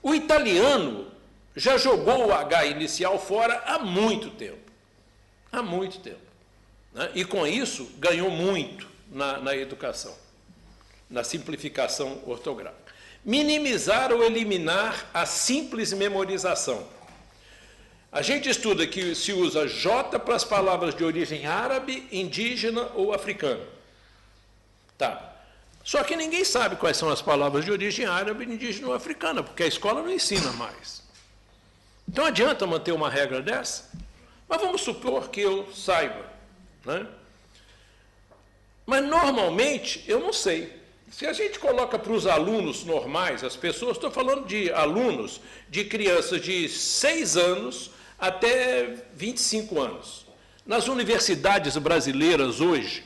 O italiano já jogou o H inicial fora há muito tempo. Há muito tempo. Né? E, com isso, ganhou muito na educação, na simplificação ortográfica. Minimizar ou eliminar a simples memorização. A gente estuda que se usa J para as palavras de origem árabe, indígena ou africana. Tá. Só que ninguém sabe quais são as palavras de origem árabe, indígena ou africana, porque a escola não ensina mais. Então, adianta manter uma regra dessa? Mas vamos supor que eu saiba. Né? Mas, normalmente, eu não sei. Se a gente coloca para os alunos normais, as pessoas, estou falando de alunos, de crianças de 6 anos até 25 anos. Nas universidades brasileiras hoje,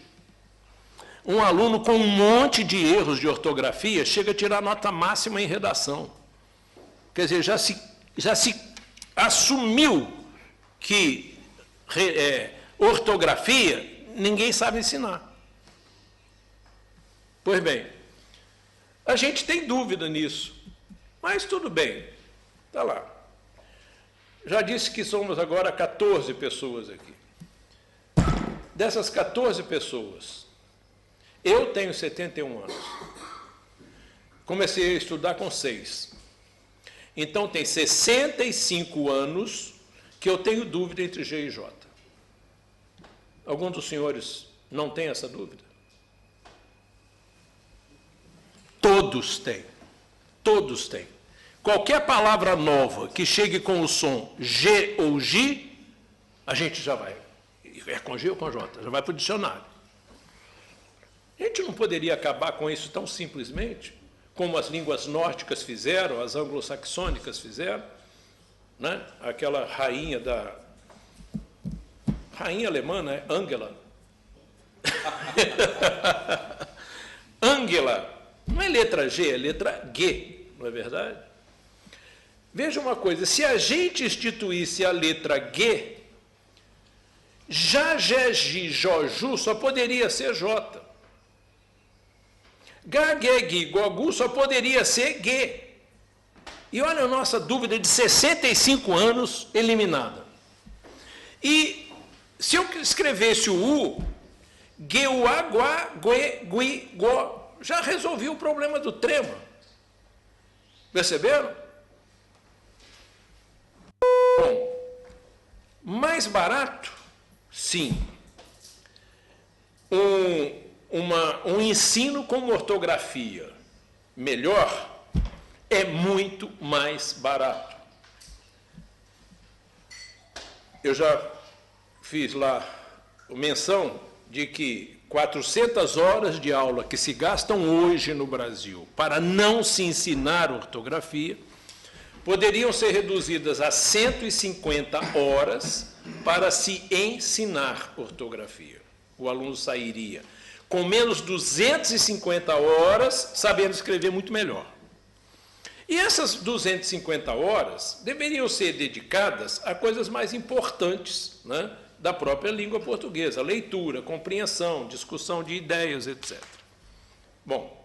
um aluno com um monte de erros de ortografia chega a tirar nota máxima em redação. Quer dizer, já se assumiu que ortografia ninguém sabe ensinar. Pois bem, a gente tem dúvida nisso, mas tudo bem, está lá. Já disse que somos agora 14 pessoas aqui. Dessas 14 pessoas, eu tenho 71 anos. Comecei a estudar com 6. Então, tem 65 anos que eu tenho dúvida entre G e J. Algum dos senhores não tem essa dúvida? Todos têm. Todos têm. Qualquer palavra nova que chegue com o som G ou J, a gente já vai. É com G ou com J? Já vai para o dicionário. A gente não poderia acabar com isso tão simplesmente, como as línguas nórdicas fizeram, as anglo-saxônicas fizeram, né? Aquela rainha alemã, né? Angela. Angela. Não é letra G, é letra G, não é verdade? Veja uma coisa, se a gente instituísse a letra G, já, Joju só poderia ser J. Gageg, Gogu só poderia ser G. E olha a nossa dúvida de 65 anos eliminada. E se eu escrevesse o U, Gua, Gua, Gue, Gui, Go, já resolvi o problema do trema. Perceberam? Bom, mais barato? Sim. Um ensino com ortografia melhor é muito mais barato. Eu já fiz lá menção de que 400 horas de aula que se gastam hoje no Brasil para não se ensinar ortografia poderiam ser reduzidas a 150 horas para se ensinar ortografia. O aluno sairia com menos 250 horas, sabendo escrever muito melhor. E essas 250 horas deveriam ser dedicadas a coisas mais importantes, né, da própria língua portuguesa, leitura, compreensão, discussão de ideias, etc. Bom,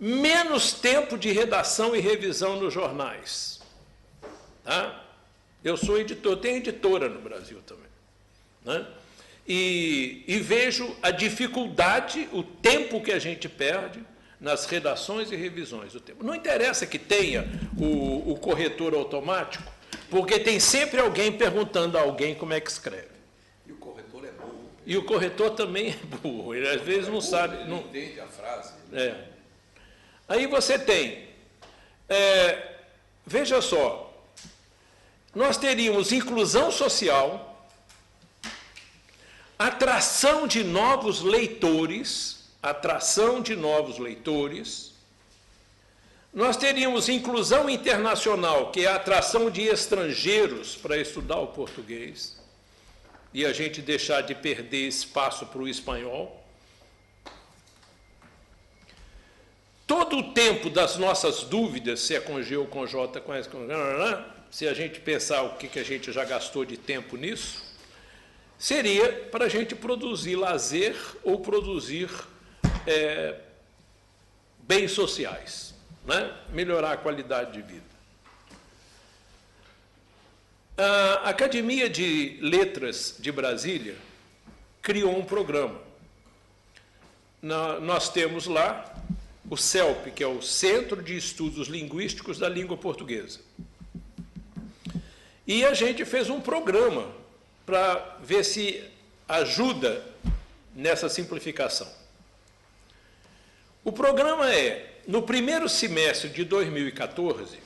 menos tempo de redação e revisão nos jornais. Tá? Eu sou editor, tenho editora no Brasil também. Né? E vejo a dificuldade, o tempo que a gente perde nas redações e revisões do tempo. Não interessa que tenha o corretor automático, porque tem sempre alguém perguntando a alguém como é que escreve. E o corretor é burro. E o corretor também é burro, ele às vezes não sabe. Ele não entende a frase. Aí você tem, veja só, nós teríamos inclusão social, atração de novos leitores, nós teríamos inclusão internacional, que é a atração de estrangeiros para estudar o português, e a gente deixar de perder espaço para o espanhol. Todo o tempo das nossas dúvidas, se é com G ou com J, com S, com J, se a gente pensar o que a gente já gastou de tempo nisso, seria para a gente produzir lazer ou produzir bens sociais. né? Melhorar a qualidade de vida. A Academia de Letras de Brasília criou um programa. Nós temos lá o CELP, que é o Centro de Estudos Linguísticos da Língua Portuguesa. E a gente fez um programa para ver se ajuda nessa simplificação. O programa é, no primeiro semestre de 2014,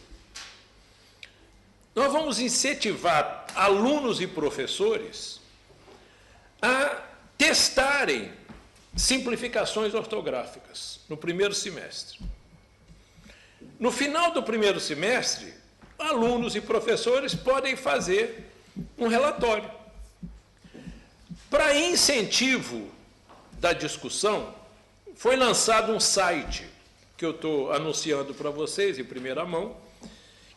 nós vamos incentivar alunos e professores a testarem simplificações ortográficas no primeiro semestre. No final do primeiro semestre, alunos e professores podem fazer um relatório. Para incentivo da discussão, foi lançado um site que eu estou anunciando para vocês em primeira mão,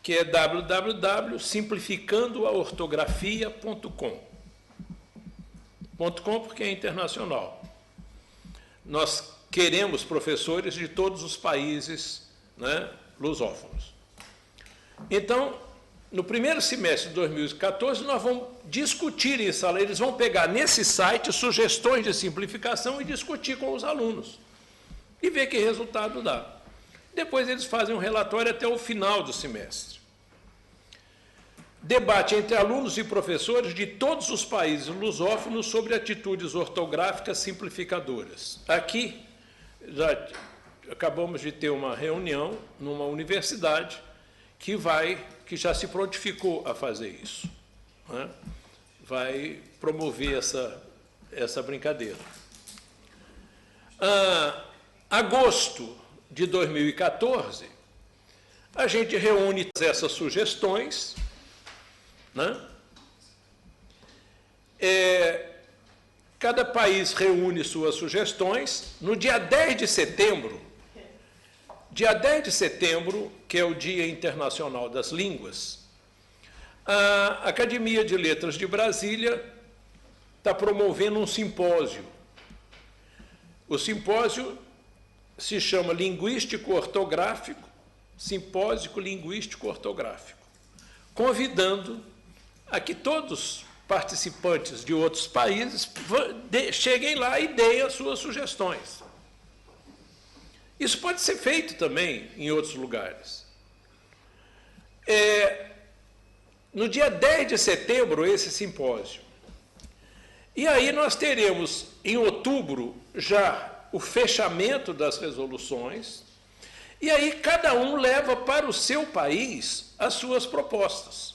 que é www.simplificandoaortografia.com. .com porque é internacional. Nós queremos professores de todos os países, né, lusófonos. Então, no primeiro semestre de 2014, nós vamos discutir isso. Eles vão pegar nesse site sugestões de simplificação e discutir com os alunos. E ver que resultado dá. Depois eles fazem um relatório até o final do semestre. Debate entre alunos e professores de todos os países lusófonos sobre atitudes ortográficas simplificadoras. Aqui, já acabamos de ter uma reunião numa universidade que já se prontificou a fazer isso, né? Vai promover essa brincadeira. Agosto de 2014, a gente reúne essas sugestões, né? Cada país reúne suas sugestões. No dia 10 de setembro, que é o Dia Internacional das Línguas, a Academia de Letras de Brasília está promovendo um simpósio. O simpósio se chama Linguístico-Ortográfico, Simpósio Linguístico-Ortográfico, convidando a que todos participantes de outros países cheguem lá e deem as suas sugestões. Isso pode ser feito também em outros lugares. No dia 10 de setembro, esse simpósio. E aí nós teremos, em outubro, já o fechamento das resoluções, e aí cada um leva para o seu país as suas propostas.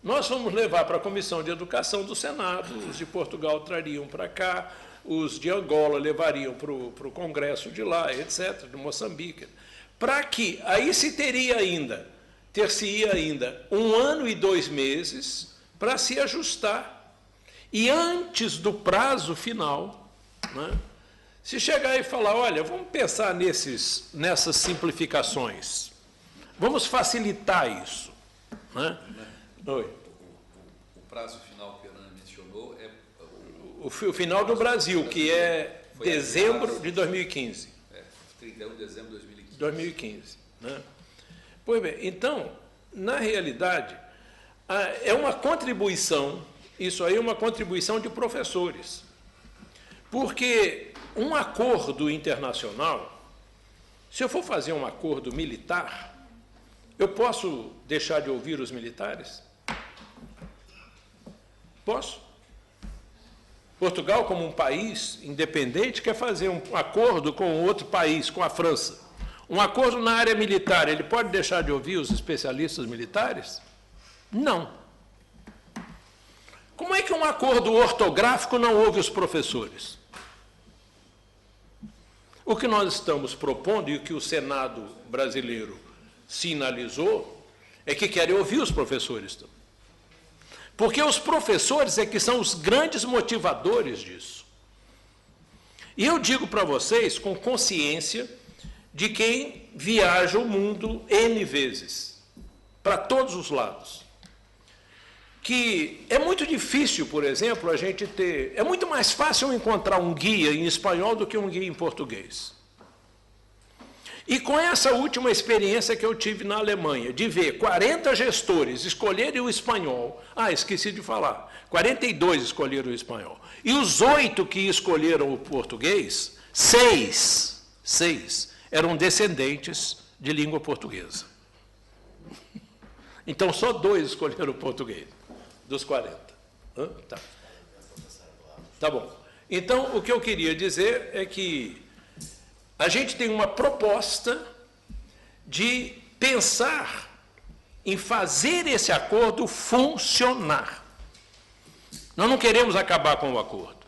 Nós vamos levar para a Comissão de Educação do Senado, os de Portugal trariam para cá, os de Angola levariam para o Congresso de lá, etc., de Moçambique, para que aí ter-se-ia ainda 1 ano e 2 meses para se ajustar. E antes do prazo final, né, se chegar e falar, olha, vamos pensar nessas simplificações, vamos facilitar isso, né? Oi. O prazo final que a Ana mencionou é... O final do Brasil, que é dezembro de 2015. 31 de dezembro de 2015. 2015. Né? Pois bem, então, na realidade, é uma contribuição, isso aí é uma contribuição de professores. Porque um acordo internacional, se eu for fazer um acordo militar, eu posso deixar de ouvir os militares? Posso? Portugal, como um país independente, quer fazer um acordo com outro país, com a França. Um acordo na área militar, ele pode deixar de ouvir os especialistas militares? Não. Como é que um acordo ortográfico não ouve os professores? O que nós estamos propondo, e o que o Senado brasileiro sinalizou, é que querem ouvir os professores também. Porque os professores é que são os grandes motivadores disso. E eu digo para vocês, com consciência, de quem viaja o mundo N vezes, para todos os lados, que é muito difícil, por exemplo, a gente ter... É muito mais fácil encontrar um guia em espanhol do que um guia em português. E com essa última experiência que eu tive na Alemanha, de ver 40 gestores escolherem o espanhol, esqueci de falar, 42 escolheram o espanhol, e os 8 que escolheram o português, 6 eram descendentes de língua portuguesa. Então, só 2 escolheram o português, dos 40. Tá bom. Então, o que eu queria dizer é que a gente tem uma proposta de pensar em fazer esse acordo funcionar. Nós não queremos acabar com o acordo.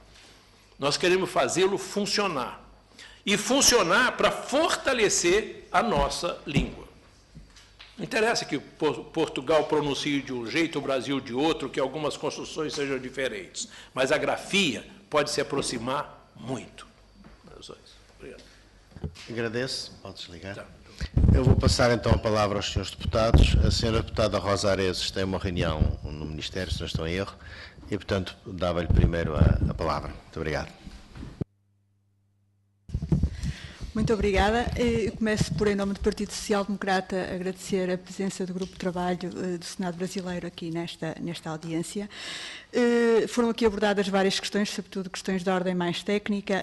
Nós queremos fazê-lo funcionar. E funcionar para fortalecer a nossa língua. Não interessa que Portugal pronuncie de um jeito, o Brasil de outro, que algumas construções sejam diferentes. Mas a grafia pode se aproximar muito. Obrigado. Agradeço. Pode desligar. Tá. Eu vou passar então a palavra aos senhores deputados. A senhora deputada Rosa Areses tem uma reunião no Ministério, se não estou em erro, e, portanto, dava-lhe primeiro a palavra. Muito obrigado. Muito obrigada. Eu começo por, em nome do Partido Social Democrata, agradecer a presença do Grupo de Trabalho do Senado Brasileiro aqui nesta audiência. Foram aqui abordadas várias questões, sobretudo questões de ordem mais técnica.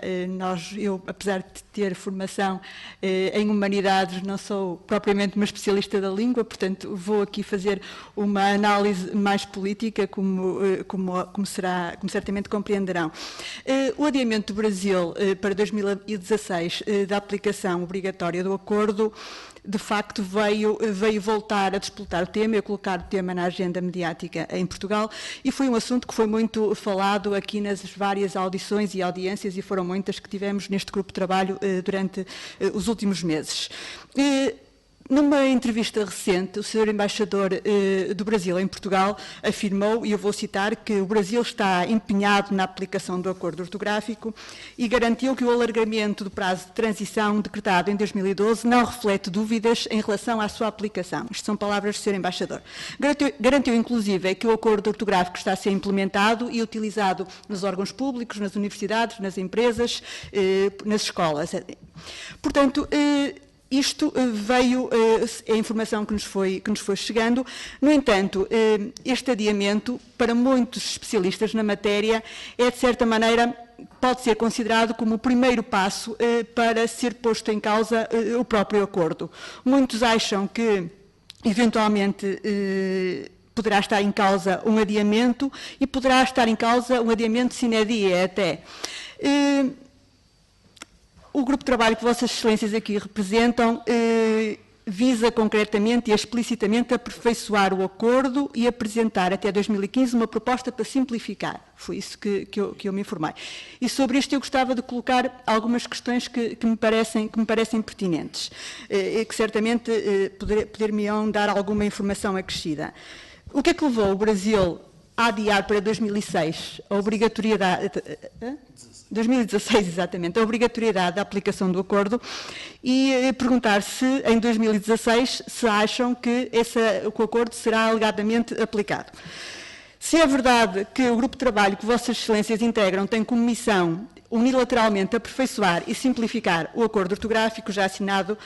Eu, apesar de ter formação em humanidades, não sou propriamente uma especialista da língua, portanto, vou aqui fazer uma análise mais política, como certamente compreenderão. O adiamento do Brasil para 2016 da aplicação obrigatória do acordo, de facto, veio voltar a disputar o tema e a colocar o tema na agenda mediática em Portugal, e foi um assunto que foi muito falado aqui nas várias audições e audiências, e foram muitas que tivemos neste grupo de trabalho durante os últimos meses. Numa entrevista recente, o Sr. Embaixador do Brasil em Portugal afirmou, e eu vou citar, que o Brasil está empenhado na aplicação do acordo ortográfico e garantiu que o alargamento do prazo de transição decretado em 2012 não reflete dúvidas em relação à sua aplicação. Isto são palavras do Sr. Embaixador. Garantiu, inclusive, que o acordo ortográfico está a ser implementado e utilizado nos órgãos públicos, nas universidades, nas empresas, nas escolas. Portanto, isto veio, é a informação que nos foi chegando. No entanto, este adiamento, para muitos especialistas na matéria, é, de certa maneira, pode ser considerado como o primeiro passo para ser posto em causa o próprio acordo. Muitos acham que, eventualmente, poderá estar em causa um adiamento e poderá estar em causa um adiamento sine die até. O grupo de trabalho que Vossas Excelências aqui representam visa concretamente e explicitamente aperfeiçoar o acordo e apresentar até 2015 uma proposta para simplificar. Foi isso que eu me informei. E sobre isto eu gostava de colocar algumas questões que me parecem pertinentes e que certamente poder-me-ão dar alguma informação acrescida. O que é que levou o Brasil a adiar para 2016 a obrigatoriedade... 2016, exatamente, a obrigatoriedade da aplicação do acordo, e perguntar se em 2016 se acham que o acordo será alegadamente aplicado. Se é verdade que o grupo de trabalho que Vossas Excelências integram tem como missão unilateralmente aperfeiçoar e simplificar o acordo ortográfico já assinado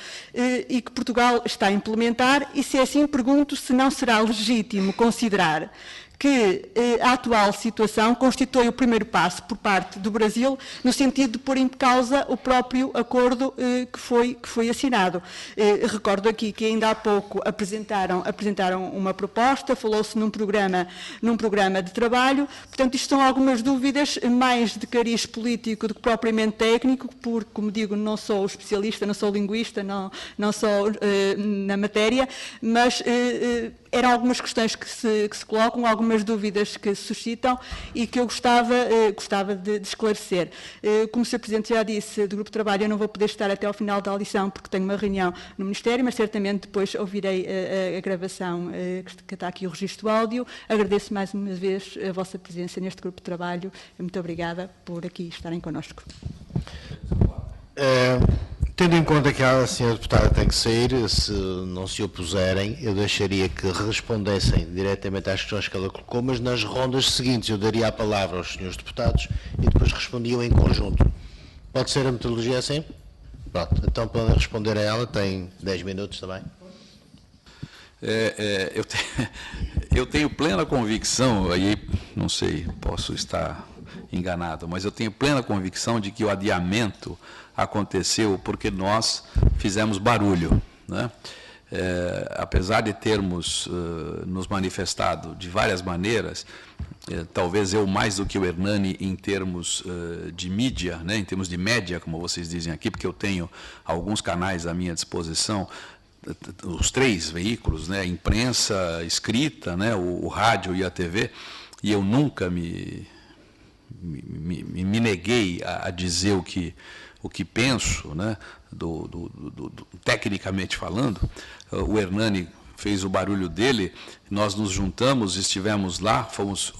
e que Portugal está a implementar, e se é assim, pergunto se não será legítimo considerar que a atual situação constitui o primeiro passo por parte do Brasil no sentido de pôr em causa o próprio acordo que foi assinado. Recordo aqui que ainda há pouco apresentaram uma proposta, falou-se num programa de trabalho, portanto isto são algumas dúvidas mais de cariz político do que propriamente técnico, porque, como digo, não sou especialista, não sou linguista, não sou na matéria, mas eram algumas questões que se colocam, algumas dúvidas que se suscitam e que eu gostava de esclarecer. Como o Sr. Presidente já disse, do Grupo de Trabalho, eu não vou poder estar até ao final da audição porque tenho uma reunião no Ministério, mas certamente depois ouvirei a gravação que está aqui, o registro do áudio. Agradeço mais uma vez a vossa presença neste Grupo de Trabalho. Muito obrigada por aqui estarem connosco. Tendo em conta que a senhora deputada tem que sair, se não se opuserem, eu deixaria que respondessem diretamente às questões que ela colocou, mas nas rondas seguintes eu daria a palavra aos senhores deputados e depois respondiam em conjunto. Pode ser a metodologia assim? Pronto, então para responder a ela tem 10 minutos também. Eu tenho plena convicção, aí não sei, posso estar enganado, mas eu tenho plena convicção de que o adiamento aconteceu porque nós fizemos barulho, né? Apesar de termos nos manifestado de várias maneiras, talvez eu mais do que o Hernani em termos de mídia, né, em termos de média, como vocês dizem aqui, porque eu tenho alguns canais à minha disposição, os 3 veículos, né, imprensa escrita, né, o rádio e a TV, e eu nunca me neguei a dizer o que penso, né, tecnicamente falando. O Hernani fez o barulho dele, nós nos juntamos, estivemos lá,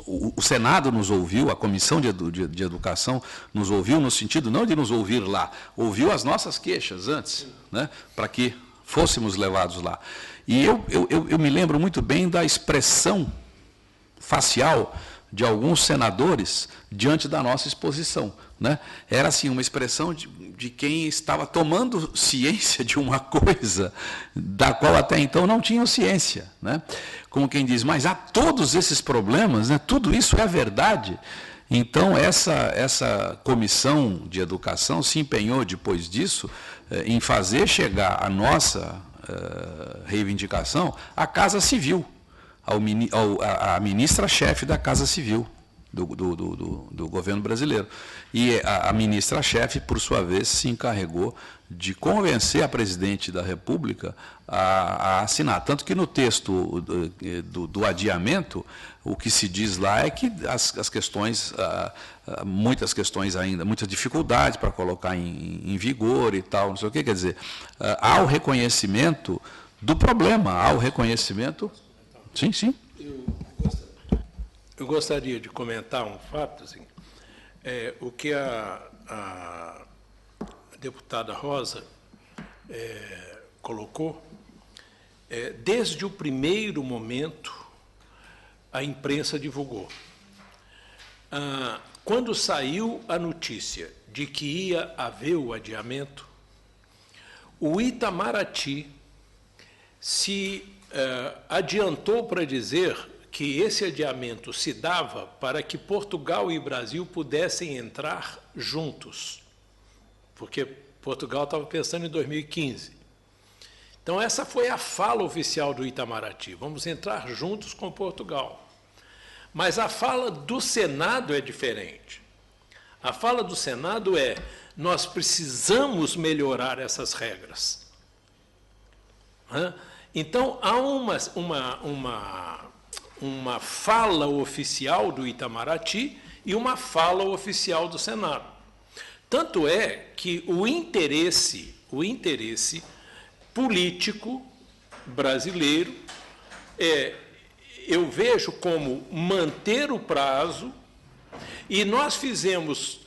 o Senado nos ouviu, a Comissão de Educação nos ouviu, no sentido não de nos ouvir lá, ouviu as nossas queixas antes, né, para que fôssemos levados lá. E eu me lembro muito bem da expressão facial de alguns senadores diante da nossa exposição, né? Era assim uma expressão de quem estava tomando ciência de uma coisa da qual até então não tinham ciência, né? Como quem diz, mas há todos esses problemas, né? Tudo isso é verdade. Então essa comissão de educação se empenhou depois disso em fazer chegar a nossa reivindicação à Casa Civil, à ministra-chefe da Casa Civil do governo brasileiro. E a ministra-chefe, por sua vez, se encarregou de convencer a presidente da República a assinar. Tanto que no texto do adiamento, o que se diz lá é que as questões, muitas questões ainda, muitas dificuldades para colocar em vigor e tal, não sei o que, quer dizer, há o reconhecimento do problema, há o reconhecimento... Sim, sim. Eu gostaria de comentar um fato, assim, o que a deputada Rosa colocou, desde o primeiro momento, a imprensa divulgou. Quando saiu a notícia de que ia haver o adiamento, o Itamaraty se adiantou para dizer que esse adiamento se dava para que Portugal e Brasil pudessem entrar juntos, porque Portugal estava pensando em 2015. Então, essa foi a fala oficial do Itamaraty, vamos entrar juntos com Portugal. Mas a fala do Senado é diferente. A fala do Senado é, nós precisamos melhorar essas regras. Então, há uma fala oficial do Itamaraty e uma fala oficial do Senado. Tanto é que o interesse político brasileiro eu vejo como manter o prazo, e nós fizemos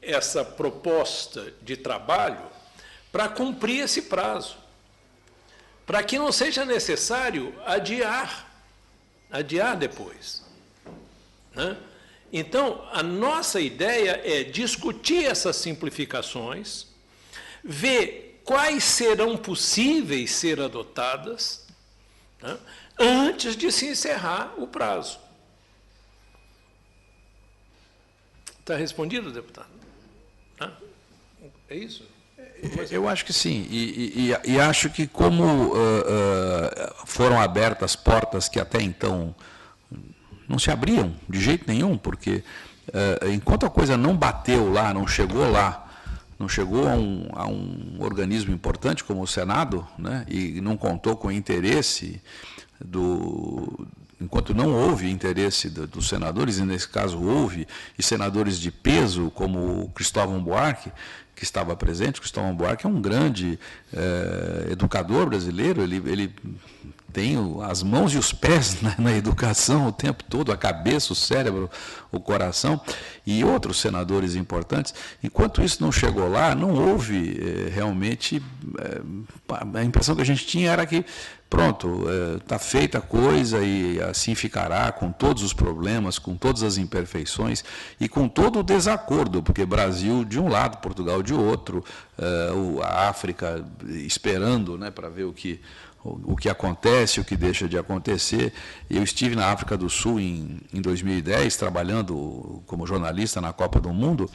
essa proposta de trabalho para cumprir esse prazo, para que não seja necessário adiar depois, né? Então, a nossa ideia é discutir essas simplificações, ver quais serão possíveis ser adotadas, né, antes de se encerrar o prazo. Está respondido, deputado? É isso? Eu acho que sim, e acho que como foram abertas portas que até então não se abriam de jeito nenhum, porque enquanto a coisa não bateu lá, não chegou a um organismo importante como o Senado, né, e não contou com o interesse enquanto não houve interesse dos senadores, e nesse caso houve, e senadores de peso, como o Cristóvão Buarque, que estava presente. Cristóvão Buarque é um grande educador brasileiro, ele tem as mãos e os pés na educação o tempo todo, a cabeça, o cérebro, o coração, e outros senadores importantes. Enquanto isso não chegou lá, não houve realmente... a impressão que a gente tinha era que, pronto, está feita a coisa e assim ficará, com todos os problemas, com todas as imperfeições e com todo o desacordo, porque Brasil de um lado, Portugal de outro, a África esperando, né, para ver o que acontece, o que deixa de acontecer. Eu estive na África do Sul em 2010, trabalhando como jornalista na Copa do Mundo,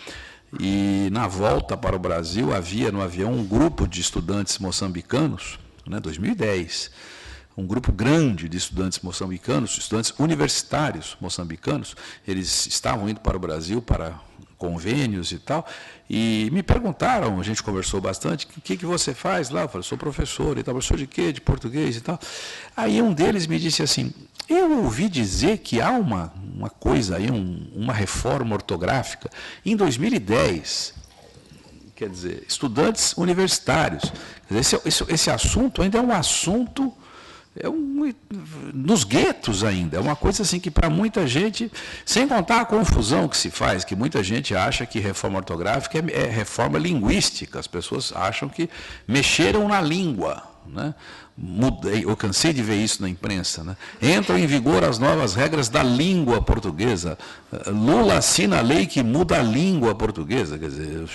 e na volta para o Brasil havia no avião um grupo de estudantes moçambicanos, né, 2010, um grupo grande de estudantes moçambicanos, estudantes universitários moçambicanos. Eles estavam indo para o Brasil para convênios e tal, e me perguntaram, a gente conversou bastante, o que você faz lá? Eu falei, sou professor e tal. Professor de quê? De português e tal. Aí um deles me disse assim, eu ouvi dizer que há uma coisa aí, uma reforma ortográfica em 2010, quer dizer, estudantes universitários. Quer dizer, esse assunto ainda é um assunto nos guetos ainda, é uma coisa assim que para muita gente, sem contar a confusão que se faz, que muita gente acha que reforma ortográfica é reforma linguística, as pessoas acham que mexeram na língua, né? Eu cansei de ver isso na imprensa, né? Entram em vigor as novas regras da língua portuguesa, Lula assina a lei que muda a língua portuguesa, quer dizer,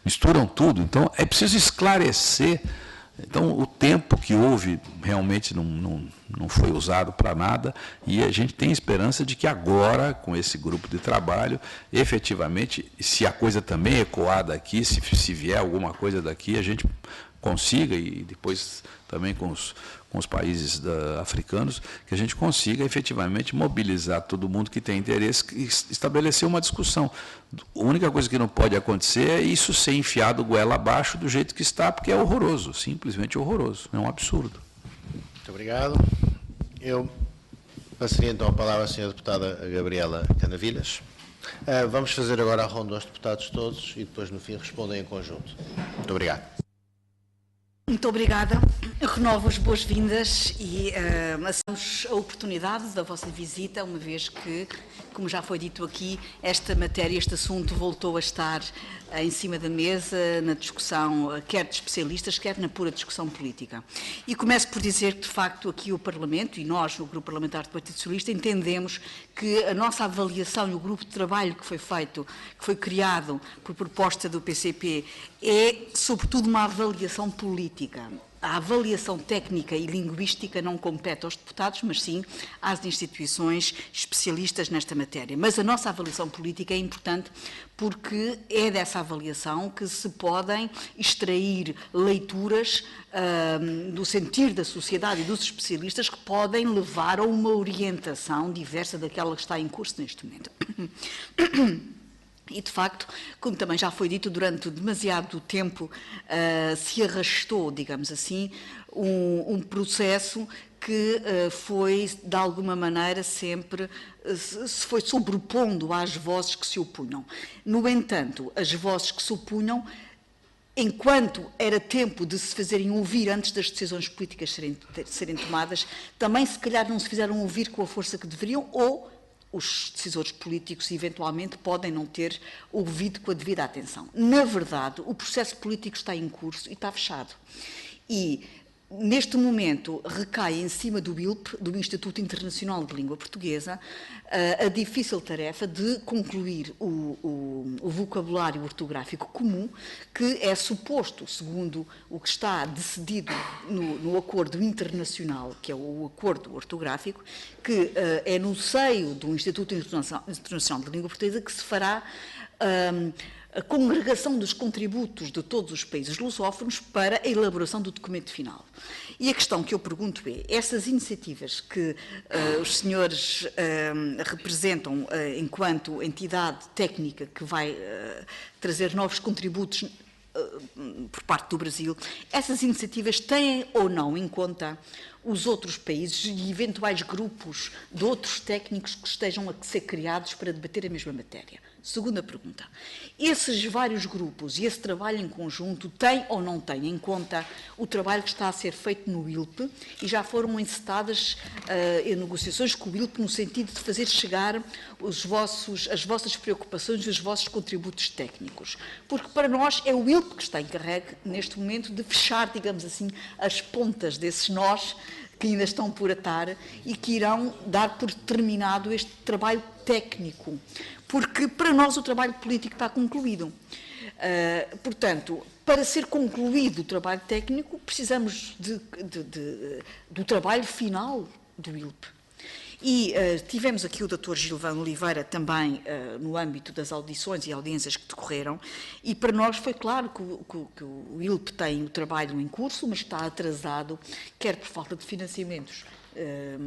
misturam tudo, então é preciso esclarecer. Então, o tempo que houve realmente não foi usado para nada, e a gente tem esperança de que agora, com esse grupo de trabalho, efetivamente, se a coisa também ecoar daqui, se vier alguma coisa daqui, a gente consiga, e depois também com os países africanos, que a gente consiga efetivamente mobilizar todo mundo que tem interesse e estabelecer uma discussão. A única coisa que não pode acontecer é isso ser enfiado goela abaixo do jeito que está, porque é horroroso, simplesmente horroroso, é um absurdo. Muito obrigado. Eu passaria então a palavra à senhora deputada Gabriela Canavilhas. Vamos fazer agora a ronda aos deputados todos e depois no fim respondem em conjunto. Muito obrigado. Muito obrigada. Renovo as boas-vindas e assumimos a oportunidade da vossa visita, uma vez que, como já foi dito aqui, esta matéria, este assunto voltou a estar em cima da mesa na discussão, quer de especialistas, quer na pura discussão política. E começo por dizer que, de facto, aqui o Parlamento, e nós, no Grupo Parlamentar do Partido Socialista, entendemos que a nossa avaliação e o grupo de trabalho que foi feito, que foi criado por proposta do PCP, é, sobretudo, uma avaliação política. A avaliação técnica e linguística não compete aos deputados, mas sim às instituições especialistas nesta matéria. Mas a nossa avaliação política é importante porque é dessa avaliação que se podem extrair leituras do sentir da sociedade e dos especialistas que podem levar a uma orientação diversa daquela que está em curso neste momento. E, de facto, como também já foi dito, durante demasiado tempo se arrastou, digamos assim, um processo que foi, de alguma maneira, sempre se foi sobrepondo às vozes que se opunham. No entanto, as vozes que se opunham, enquanto era tempo de se fazerem ouvir antes das decisões políticas serem tomadas, também, se calhar, não se fizeram ouvir com a força que deveriam, ou os decisores políticos, eventualmente, podem não ter ouvido com a devida atenção. Na verdade, o processo político está em curso e está fechado. E, neste momento, recai em cima do ILP, do Instituto Internacional de Língua Portuguesa, a difícil tarefa de concluir o vocabulário ortográfico comum, que é suposto, segundo o que está decidido no acordo internacional, que é o acordo ortográfico, que é no seio do Instituto Internacional de Língua Portuguesa que se fará a congregação dos contributos de todos os países lusófonos para a elaboração do documento final. E a questão que eu pergunto é, essas iniciativas que os senhores representam enquanto entidade técnica que vai trazer novos contributos por parte do Brasil, essas iniciativas têm ou não em conta os outros países e eventuais grupos de outros técnicos que estejam a ser criados para debater a mesma matéria? Segunda pergunta. Esses vários grupos e esse trabalho em conjunto têm ou não têm em conta o trabalho que está a ser feito no ILP e já foram encetadas negociações com o ILP no sentido de fazer chegar as vossas preocupações e os vossos contributos técnicos? Porque para nós é o ILP que está encarregue neste momento de fechar, digamos assim, as pontas desses nós que ainda estão por atar e que irão dar por terminado este trabalho técnico, porque para nós o trabalho político está concluído. Portanto, para ser concluído o trabalho técnico, precisamos do trabalho final do ILP. E tivemos aqui o Dr. Gilvão Oliveira também no âmbito das audições e audiências que decorreram, e para nós foi claro que o ILP tem o trabalho em curso, mas está atrasado, quer por falta de financiamentos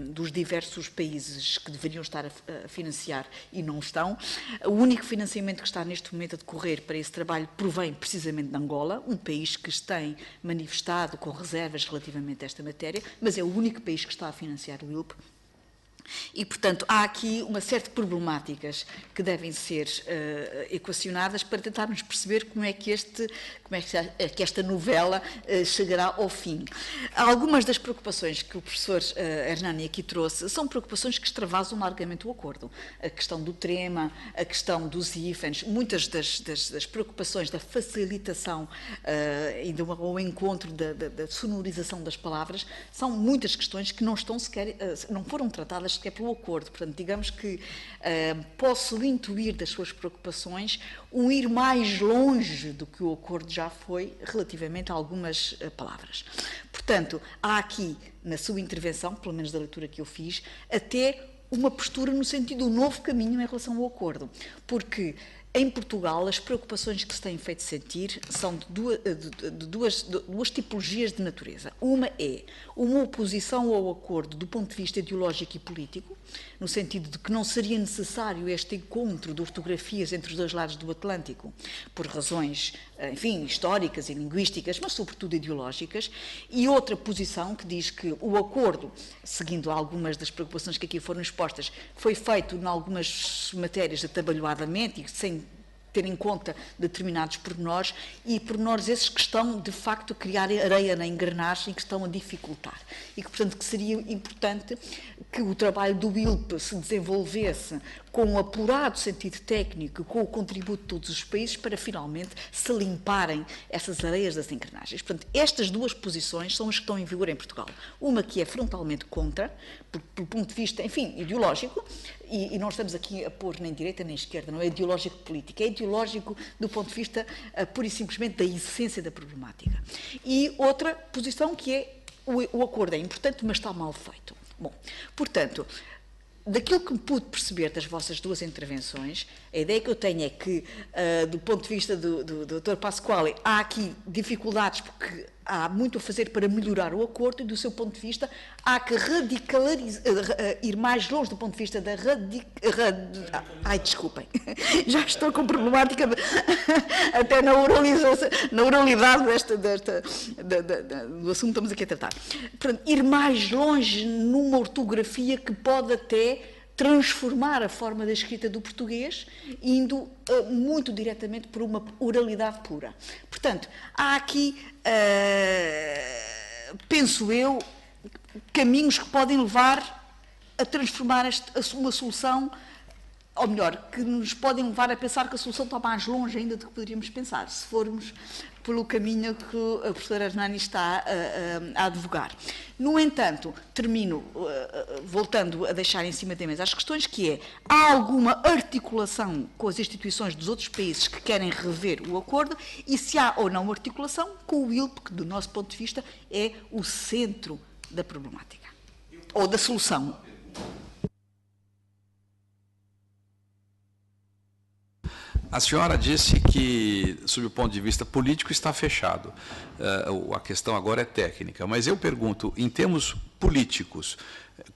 dos diversos países que deveriam estar a financiar e não estão. O único financiamento que está neste momento a decorrer para esse trabalho provém precisamente de Angola, um país que se tem manifestado com reservas relativamente a esta matéria, mas é o único país que está a financiar o ILP. E, portanto, há aqui uma série de problemáticas que devem ser equacionadas para tentarmos perceber como é que esta novela chegará ao fim. Algumas das preocupações que o professor Hernani aqui trouxe são preocupações que extravasam largamente o acordo. A questão do trema, a questão dos hífens, muitas das preocupações da facilitação ainda ao encontro da sonorização das palavras, são muitas questões que não foram tratadas sequer pelo acordo. Portanto, digamos que posso intuir das suas preocupações ir mais longe do que o acordo já foi relativamente a algumas palavras. Portanto, há aqui, na sua intervenção, pelo menos da leitura que eu fiz, até uma postura no sentido do novo caminho em relação ao acordo, porque em Portugal, as preocupações que se têm feito sentir são de duas tipologias de natureza. Uma é uma oposição ao acordo do ponto de vista ideológico e político, no sentido de que não seria necessário este encontro de ortografias entre os dois lados do Atlântico, por razões, enfim, históricas e linguísticas, mas sobretudo ideológicas, e outra posição que diz que o acordo, seguindo algumas das preocupações que aqui foram expostas, foi feito em algumas matérias atabalhoadamente e sem ter em conta determinados pormenores, e pormenores esses que estão, de facto, a criar areia na engrenagem, que estão a dificultar. E que, portanto, que seria importante que o trabalho do ILP se desenvolvesse com um apurado sentido técnico, com o contributo de todos os países, para finalmente se limparem essas areias das engrenagens. Portanto, estas duas posições são as que estão em vigor em Portugal. Uma que é frontalmente contra, pelo ponto de vista, enfim, ideológico, e não estamos aqui a pôr nem direita nem esquerda, não é ideológico político, é ideológico do ponto de vista pura e simplesmente da essência da problemática. E outra posição que é o acordo é importante, mas está mal feito. Bom, portanto, daquilo que me pude perceber das vossas duas intervenções, a ideia que eu tenho é que, do ponto de vista do Dr. Pasquale, há aqui dificuldades porque há muito a fazer para melhorar o acordo, e do seu ponto de vista há que ir mais longe do ponto de vista da desculpem, já estou com problemática até na oralidade do assunto que estamos aqui a tratar. Portanto, ir mais longe numa ortografia que pode até transformar a forma da escrita do português, indo muito diretamente por uma oralidade pura. Portanto, há aqui, penso eu, caminhos que podem levar a transformar uma solução, ou melhor, que nos podem levar a pensar que a solução está mais longe ainda do que poderíamos pensar, se formos pelo caminho que a professora Hernani está a advogar. No entanto, termino voltando a deixar em cima da mesa as questões que é: há alguma articulação com as instituições dos outros países que querem rever o acordo, e se há ou não articulação com o ILP, que do nosso ponto de vista é o centro da problemática, ou da solução. A senhora disse que, sob o ponto de vista político, está fechado. A questão agora é técnica. Mas eu pergunto, em termos políticos,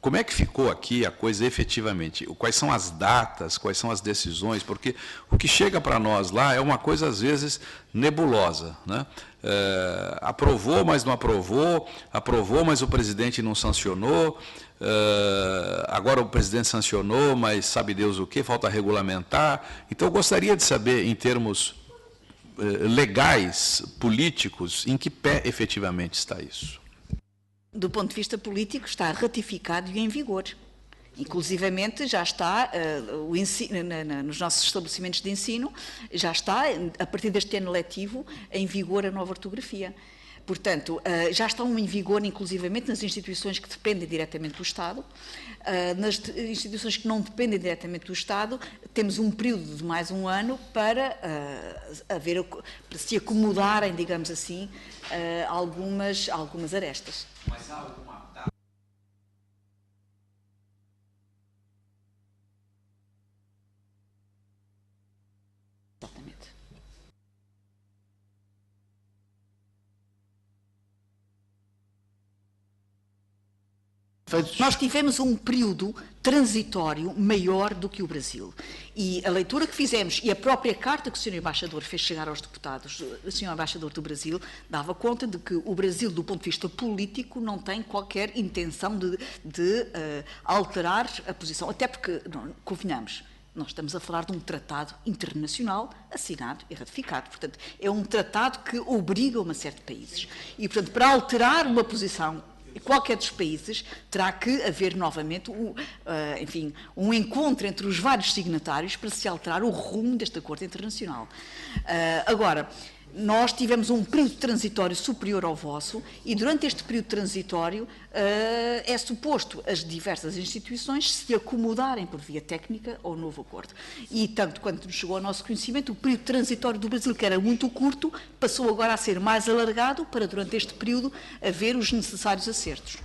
como é que ficou aqui a coisa efetivamente? Quais são as datas, quais são as decisões? Porque o que chega para nós lá é uma coisa, às vezes, nebulosa, né? Aprovou, mas não aprovou, mas o presidente não sancionou, agora o presidente sancionou, mas sabe Deus o quê, falta regulamentar. Então, eu gostaria de saber, em termos legais, políticos, em que pé efetivamente está isso? Do ponto de vista político, está ratificado e em vigor. Inclusivamente, já está, nos nossos estabelecimentos de ensino, já está, a partir deste ano letivo, em vigor a nova ortografia. Portanto, já estão em vigor, inclusivamente, nas instituições que dependem diretamente do Estado. Nas instituições que não dependem diretamente do Estado, temos um período de mais um ano para se acomodarem, digamos assim, algumas arestas. Mas há alguma data? Exatamente. Nós tivemos um período transitório maior do que o Brasil. E a leitura que fizemos e a própria carta que o Sr. Embaixador fez chegar aos deputados, o Sr. Embaixador do Brasil, dava conta de que o Brasil, do ponto de vista político, não tem qualquer intenção de alterar a posição. Até porque, convenhamos, nós estamos a falar de um tratado internacional assinado e ratificado. Portanto, é um tratado que obriga uma série de países. E, portanto, para alterar uma posição qualquer dos países, terá que haver novamente um encontro entre os vários signatários para se alterar o rumo deste acordo internacional. Agora, nós tivemos um período transitório superior ao vosso e durante este período transitório é suposto as diversas instituições se acomodarem por via técnica ao novo acordo. E tanto quanto nos chegou ao nosso conhecimento, o período transitório do Brasil, que era muito curto, passou agora a ser mais alargado para durante este período haver os necessários acertos.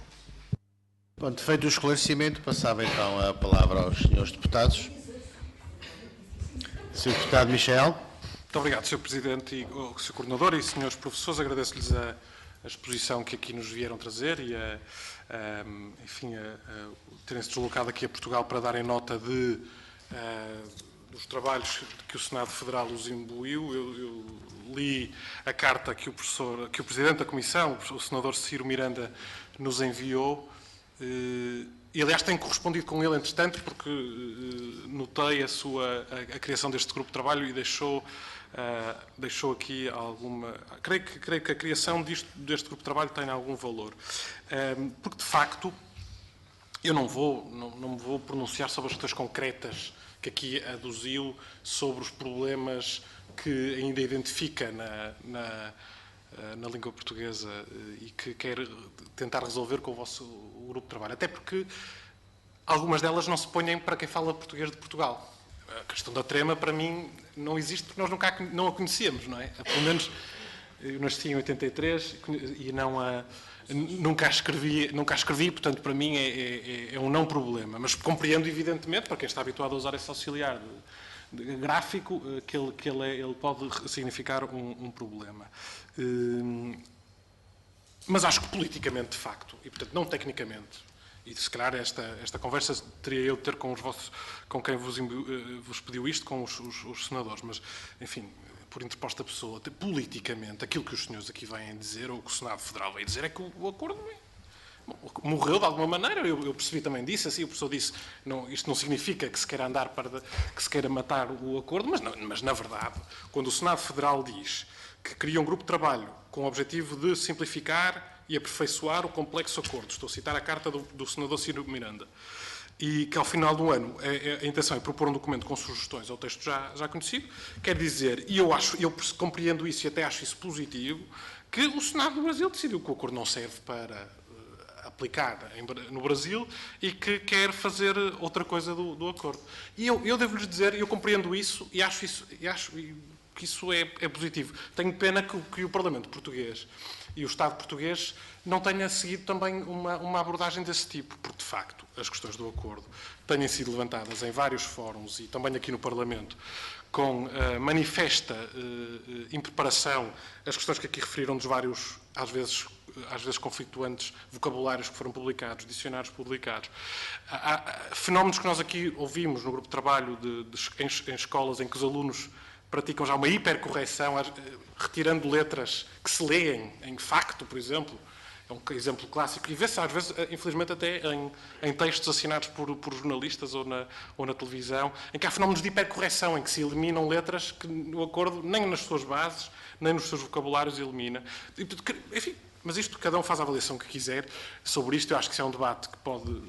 Pronto, feito o esclarecimento, passava então a palavra aos senhores deputados. Sr. Deputado Michel. Muito obrigado, Sr. Presidente, e Sr. Coordenador e Srs. Professores. Agradeço-lhes a exposição que aqui nos vieram trazer e terem-se deslocado aqui a Portugal para darem nota dos trabalhos que o Senado Federal os imbuiu. Eu li a carta que o Presidente da Comissão, o Senador Ciro Miranda, nos enviou. E, aliás, tenho correspondido com ele, entretanto, porque notei a criação deste grupo de trabalho e deixou aqui alguma... Creio que a criação deste grupo de trabalho tem algum valor. Porque, de facto, eu não me vou pronunciar sobre as questões concretas que aqui aduziu, sobre os problemas que ainda identifica na língua portuguesa e que quer tentar resolver com o vosso grupo de trabalho. Até porque algumas delas não se põem para quem fala português de Portugal. A questão da trema, para mim, não existe porque nós não a conhecíamos, não é? Pelo menos, eu nasci em 83 e nunca a escrevi, portanto, para mim é um não problema. Mas compreendo, evidentemente, para quem está habituado a usar esse auxiliar gráfico, que ele pode significar um problema. Mas acho que politicamente, de facto, e portanto não tecnicamente, e se calhar esta conversa teria eu de ter com quem vos pediu isto, com os senadores, mas, enfim, por interposta pessoa, politicamente, aquilo que os senhores aqui vêm dizer, ou que o Senado Federal veio dizer, é que o acordo morreu de alguma maneira. Eu percebi também disso, assim, o professor disse, isto não significa que se queira que se queira matar o acordo, mas na verdade, quando o Senado Federal diz que cria um grupo de trabalho com o objetivo de simplificar e aperfeiçoar o complexo acordo, estou a citar a carta do senador Ciro Miranda, e que ao final do ano a intenção é propor um documento com sugestões ao texto já conhecido, quer dizer, e eu compreendo isso e até acho isso positivo, que o Senado do Brasil decidiu que o acordo não serve para aplicar no Brasil e que quer fazer outra coisa do acordo. E eu devo-lhes dizer, eu compreendo isso e acho que isso é positivo. Tenho pena que o Parlamento português e o Estado português não tenha seguido também uma abordagem desse tipo, porque, de facto, as questões do acordo tenham sido levantadas em vários fóruns e também aqui no Parlamento, com manifesta impreparação, as questões que aqui referiram dos vários, às vezes conflituantes vocabulários que foram publicados, dicionários publicados. Há fenómenos que nós aqui ouvimos no grupo de trabalho em escolas em que os alunos praticam já uma hipercorreção, retirando letras que se leem em facto, por exemplo. É um exemplo clássico. E vê-se, às vezes, infelizmente, até em textos assinados por jornalistas ou na televisão, em que há fenómenos de hipercorreção, em que se eliminam letras que no acordo, nem nas suas bases, nem nos seus vocabulários, elimina. Enfim, mas isto, cada um faz a avaliação que quiser sobre isto. Eu acho que isso é um debate que pode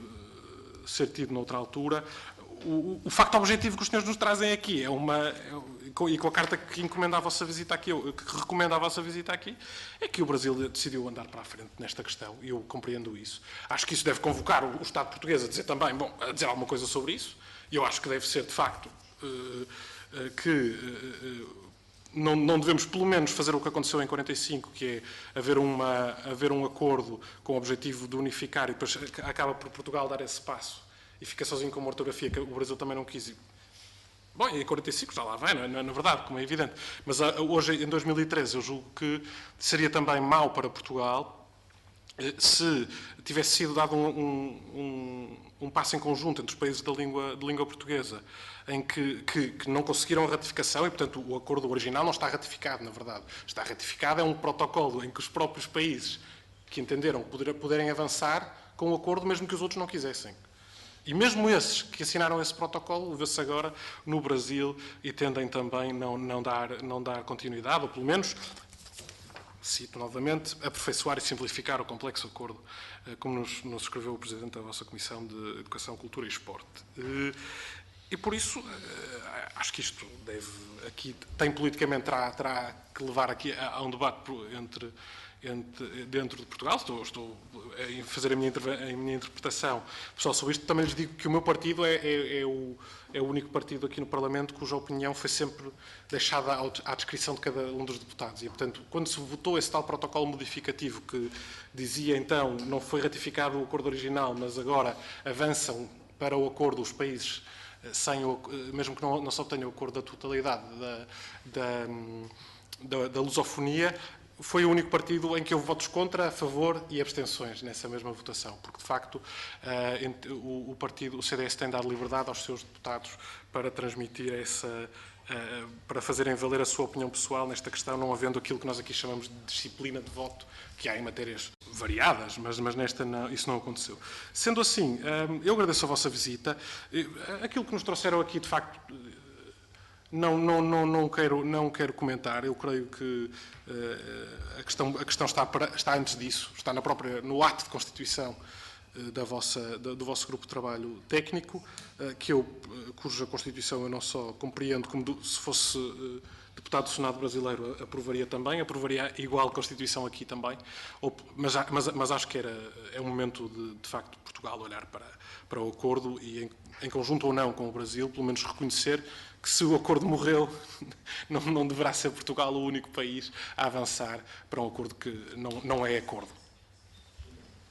ser tido noutra altura. o facto objetivo que os senhores nos trazem aqui e com a carta que encomenda a vossa visita aqui, que recomenda a vossa visita aqui, é que o Brasil decidiu andar para a frente nesta questão, e eu compreendo isso. Acho que isso deve convocar o Estado português a dizer também, a dizer alguma coisa sobre isso, e eu acho que deve ser, de facto, que não devemos, pelo menos, fazer o que aconteceu em 45, que é haver um acordo com o objetivo de unificar, e depois acaba por Portugal dar esse passo e fica sozinho com uma ortografia que o Brasil também não quis. Bom, em 45 já lá vai, não é verdade, como é evidente. Mas hoje, em 2013, eu julgo que seria também mau para Portugal se tivesse sido dado um passo em conjunto entre os países de língua portuguesa, em que não conseguiram a ratificação e, portanto, o acordo original não está ratificado, na verdade. Está ratificado, é um protocolo em que os próprios países que entenderam poderem avançar com o acordo, mesmo que os outros não quisessem. E mesmo esses que assinaram esse protocolo, vê-se agora no Brasil e tendem também não dar continuidade, ou pelo menos, cito novamente, aperfeiçoar e simplificar o complexo acordo, como nos escreveu o Presidente da vossa Comissão de Educação, Cultura e Esporte. E por isso, acho que isto politicamente terá que levar aqui a um debate dentro de Portugal. Estou a fazer a minha interpretação pessoal sobre isto. Também lhes digo que o meu partido é o único partido aqui no Parlamento cuja opinião foi sempre deixada à descrição de cada um dos deputados. E, portanto, quando se votou esse tal protocolo modificativo que dizia, então, não foi ratificado o acordo original, mas agora avançam para o acordo os países, mesmo que não se obtenha o acordo da totalidade da lusofonia, foi o único partido em que houve votos contra, a favor e abstenções nessa mesma votação, porque, de facto, o CDS tem dado liberdade aos seus deputados para transmitir para fazerem valer a sua opinião pessoal nesta questão, não havendo aquilo que nós aqui chamamos de disciplina de voto, que há em matérias variadas, mas nesta isso não aconteceu. Sendo assim, eu agradeço a vossa visita. Aquilo que nos trouxeram aqui, de facto, não quero comentar. Eu creio que a questão está antes disso, está no ato de constituição do vosso grupo de trabalho técnico, cuja constituição eu não só compreendo, como se fosse deputado do Senado brasileiro aprovaria também, aprovaria igual constituição aqui também, mas acho que é um momento de facto Portugal olhar para o acordo e em conjunto ou não com o Brasil, pelo menos reconhecer que se o acordo morreu, não deverá ser Portugal o único país a avançar para um acordo que não é acordo.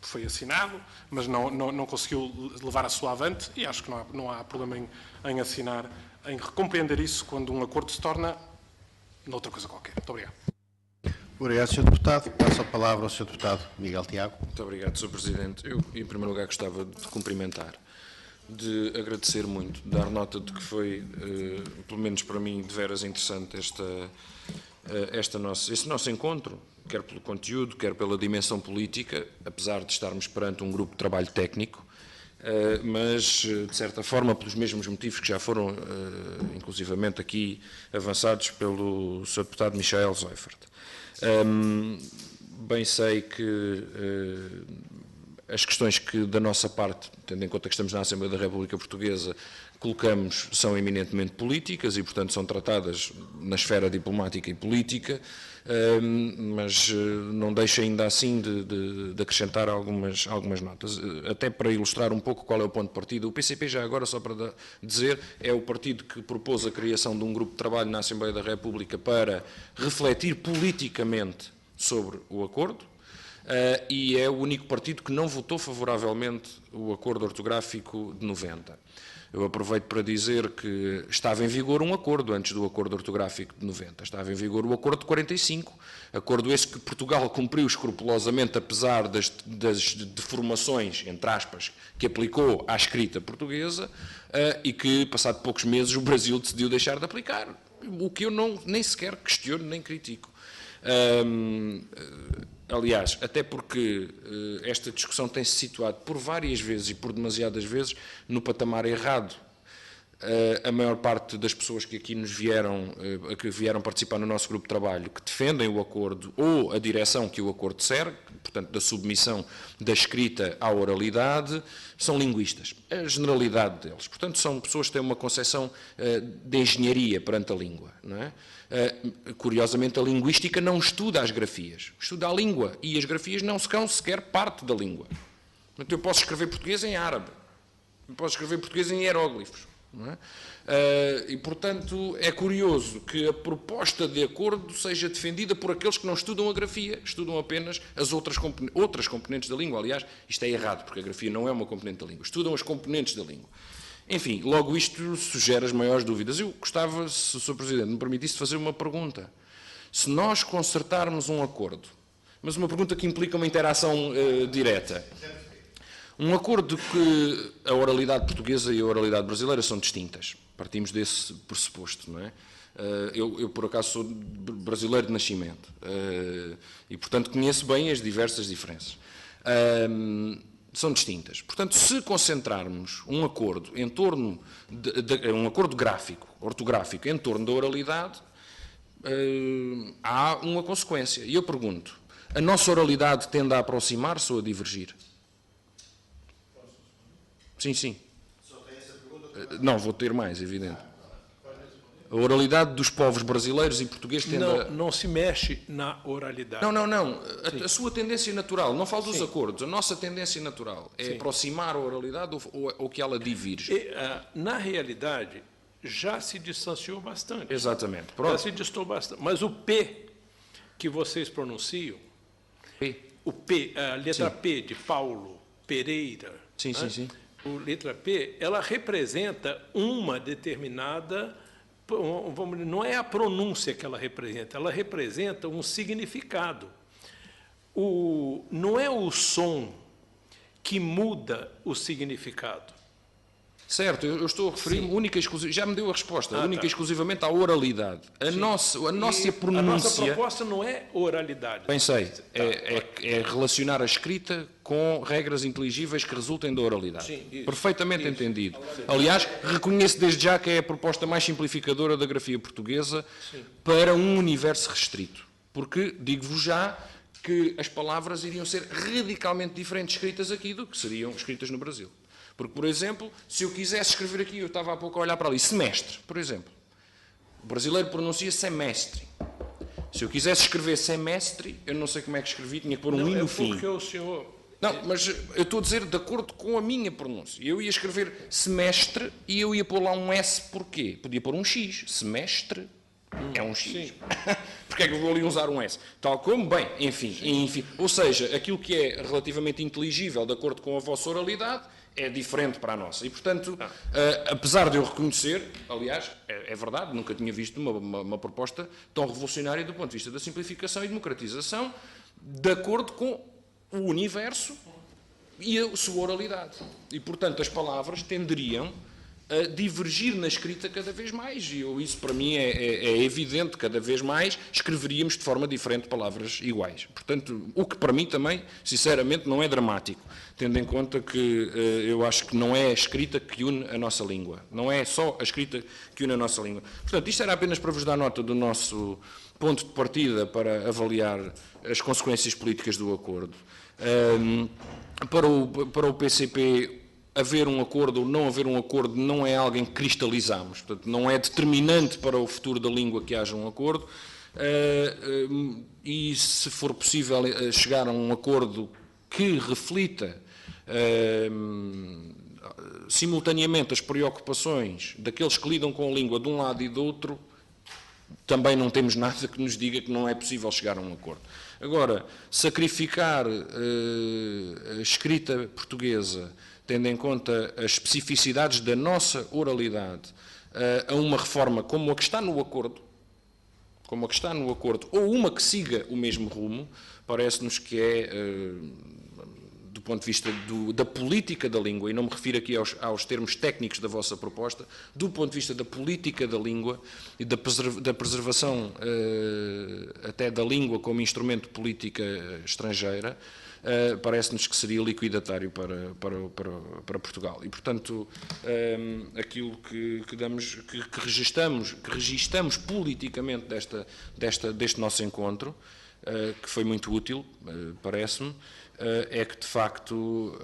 Foi assinado, mas não conseguiu levar a sua avante, e acho que não há problema em assinar, em compreender isso quando um acordo se torna noutra coisa qualquer. Muito obrigado. Obrigado, Sr. Deputado. Passo a palavra ao Sr. Deputado Miguel Tiago. Muito obrigado, Sr. Presidente. Eu, em primeiro lugar, gostava de cumprimentar, de agradecer muito, dar nota de que foi, pelo menos para mim, de veras interessante este nosso encontro, quer pelo conteúdo, quer pela dimensão política, apesar de estarmos perante um grupo de trabalho técnico, mas, de certa forma, pelos mesmos motivos que já foram, inclusivamente, aqui avançados pelo Sr. Deputado Michael Seufert. Bem sei que as questões que, da nossa parte, tendo em conta que estamos na Assembleia da República Portuguesa, colocamos são eminentemente políticas e, portanto, são tratadas na esfera diplomática e política, mas não deixo ainda assim de acrescentar algumas notas. Até para ilustrar um pouco qual é o ponto de partida. O PCP, já agora, só para dizer, é o partido que propôs a criação de um grupo de trabalho na Assembleia da República para refletir politicamente sobre o acordo. E é o único partido que não votou favoravelmente o acordo ortográfico de 90. Eu aproveito para dizer que estava em vigor um acordo antes do acordo ortográfico de 90. Estava em vigor o acordo de 45, acordo esse que Portugal cumpriu escrupulosamente, apesar das deformações, entre aspas, que aplicou à escrita portuguesa, e que, passado poucos meses, o Brasil decidiu deixar de aplicar, o que eu nem sequer questiono nem critico. Aliás, até porque esta discussão tem-se situado por várias vezes e por demasiadas vezes no patamar errado. A maior parte das pessoas que aqui que vieram participar no nosso grupo de trabalho, que defendem o acordo ou a direção que o acordo segue, portanto, da submissão da escrita à oralidade, são linguistas, a generalidade deles. Portanto, são pessoas que têm uma concepção de engenharia perante a língua, não é? Curiosamente, a linguística não estuda as grafias, estuda a língua, e as grafias não são sequer parte da língua. Portanto, eu posso escrever português em árabe, eu posso escrever português em hieróglifos, não é? E, portanto, é curioso que a proposta de acordo seja defendida por aqueles que não estudam a grafia, estudam apenas as outras componentes da língua. Aliás, isto é errado, porque a grafia não é uma componente da língua, estudam as componentes da língua. Enfim, logo isto sugere as maiores dúvidas. Eu gostava, se o Sr. Presidente me permitisse, fazer uma pergunta. Se nós concertarmos um acordo, mas uma pergunta que implica uma interação direta, um acordo que a oralidade portuguesa e a oralidade brasileira são distintas. Partimos desse pressuposto, não é? Eu, por acaso, sou brasileiro de nascimento e, portanto, conheço bem as diversas diferenças. São distintas. Portanto, se concentrarmos um acordo em torno um acordo gráfico, ortográfico, em torno da oralidade, há uma consequência. E eu pergunto, a nossa oralidade tende a aproximar-se ou a divergir? Sim, sim. Não, vou ter mais, evidente. A oralidade dos povos brasileiros e portugueses tende Não se mexe na oralidade. Não. A sua tendência natural, não falo dos acordos, a nossa tendência natural é aproximar a oralidade ou que ela divirge? Na realidade, já se distanciou bastante. Exatamente. Pronto. Já se distanciou bastante. Mas o P que vocês pronunciam, o P, a letra P de Paulo, Pereira, Sim. a letra P, ela representa uma determinada, não é a pronúncia que ela representa um significado. Não é o som que muda o significado. Certo, eu estou a referir-me única e exclusivamente, já me deu a resposta, única e exclusivamente à oralidade. A nossa pronúncia... A nossa proposta não é oralidade. Bem sei, é relacionar a escrita com regras inteligíveis que resultem da oralidade. Sim, isso, perfeitamente entendido. Aliás, reconheço desde já que é a proposta mais simplificadora da grafia portuguesa para um universo restrito. Porque, digo-vos já, que as palavras iriam ser radicalmente diferentes escritas aqui do que seriam escritas no Brasil. Porque, por exemplo, se eu quisesse escrever aqui, eu estava há pouco a olhar para ali, semestre, por exemplo. O brasileiro pronuncia semestre. Se eu quisesse escrever semestre, eu não sei como é que escrevi, tinha que pôr um i no fim. Porque o senhor... Não, mas eu estou a dizer de acordo com a minha pronúncia. Eu ia escrever semestre e eu ia pôr lá um S, porquê? Podia pôr um X. Semestre é um X. Porquê é que eu vou ali usar um S? Tal como, bem, enfim. Ou seja, aquilo que é relativamente inteligível de acordo com a vossa oralidade é diferente para a nossa. E, portanto, apesar de eu reconhecer, aliás, é verdade, nunca tinha visto uma proposta tão revolucionária do ponto de vista da simplificação e democratização, de acordo com o universo e a sua oralidade. E, portanto, as palavras tenderiam a divergir na escrita cada vez mais. E isso, para mim, é evidente. Cada vez mais escreveríamos de forma diferente palavras iguais. Portanto, o que para mim também, sinceramente, não é dramático, tendo em conta que eu acho que não é a escrita que une a nossa língua. Não é só a escrita que une a nossa língua. Portanto, isto era apenas para vos dar nota do nosso ponto de partida para avaliar as consequências políticas do acordo. Para o PCP, haver um acordo ou não haver um acordo não é algo em que cristalizamos. Portanto, não é determinante para o futuro da língua que haja um acordo. E, se for possível, chegar a um acordo que reflita simultaneamente as preocupações daqueles que lidam com a língua de um lado e do outro, também não temos nada que nos diga que não é possível chegar a um acordo. Agora, sacrificar a escrita portuguesa, tendo em conta as especificidades da nossa oralidade, a uma reforma como a que está no acordo, ou uma que siga o mesmo rumo, parece-nos que é, do ponto de vista da política da língua, e não me refiro aqui aos termos técnicos da vossa proposta, do ponto de vista da política da língua e da preservação até da língua como instrumento de política estrangeira, parece-nos que seria liquidatário para Portugal. E, portanto, aquilo que registamos politicamente deste nosso encontro que foi muito útil, parece-me, é que, de facto,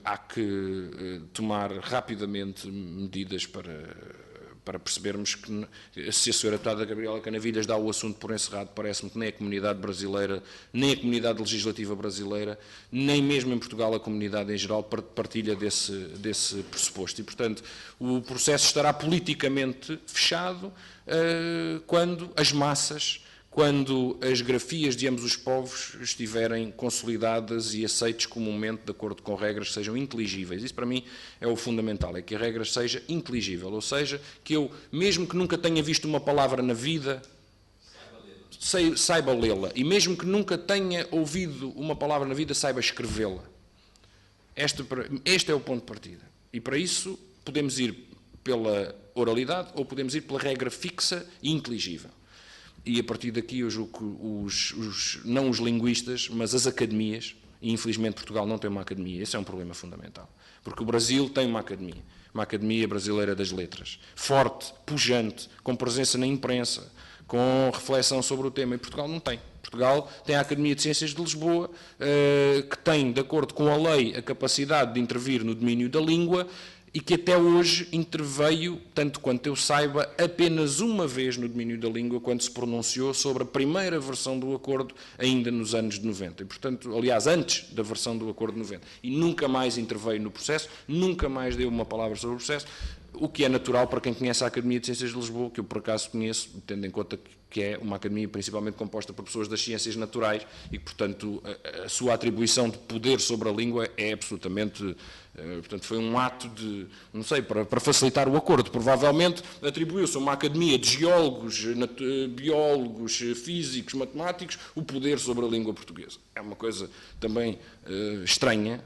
há que tomar rapidamente medidas para percebermos que, se a senhora deputada Gabriela Canavilhas dá o assunto por encerrado, parece-me que nem a comunidade brasileira, nem a comunidade legislativa brasileira, nem mesmo em Portugal a comunidade em geral partilha desse pressuposto. E, portanto, o processo estará politicamente fechado quando as massas, quando as grafias de ambos os povos estiverem consolidadas e aceites comumente de acordo com regras que sejam inteligíveis. Isso para mim é o fundamental, é que a regra seja inteligível, ou seja, que eu, mesmo que nunca tenha visto uma palavra na vida, saiba lê-la, e mesmo que nunca tenha ouvido uma palavra na vida, saiba escrevê-la. Este é o ponto de partida. E para isso podemos ir pela oralidade ou podemos ir pela regra fixa e inteligível. E a partir daqui eu julgo que não os linguistas, mas as academias, e infelizmente Portugal não tem uma academia, esse é um problema fundamental, porque o Brasil tem uma academia brasileira das letras, forte, pujante, com presença na imprensa, com reflexão sobre o tema, e Portugal não tem. Portugal tem a Academia de Ciências de Lisboa, que tem, de acordo com a lei, a capacidade de intervir no domínio da língua, e que até hoje interveio, tanto quanto eu saiba, apenas uma vez no domínio da língua, quando se pronunciou sobre a primeira versão do acordo, ainda nos anos 90. E, portanto, aliás, antes da versão do acordo de 90. E nunca mais interveio no processo, nunca mais deu uma palavra sobre o processo, o que é natural para quem conhece a Academia de Ciências de Lisboa, que eu por acaso conheço, tendo em conta que é uma academia principalmente composta por pessoas das ciências naturais e que, portanto, a sua atribuição de poder sobre a língua é absolutamente... Portanto, foi um ato de, não sei, para facilitar o acordo. Provavelmente atribuiu-se a uma academia de geólogos, biólogos, físicos, matemáticos, o poder sobre a língua portuguesa. É uma coisa também estranha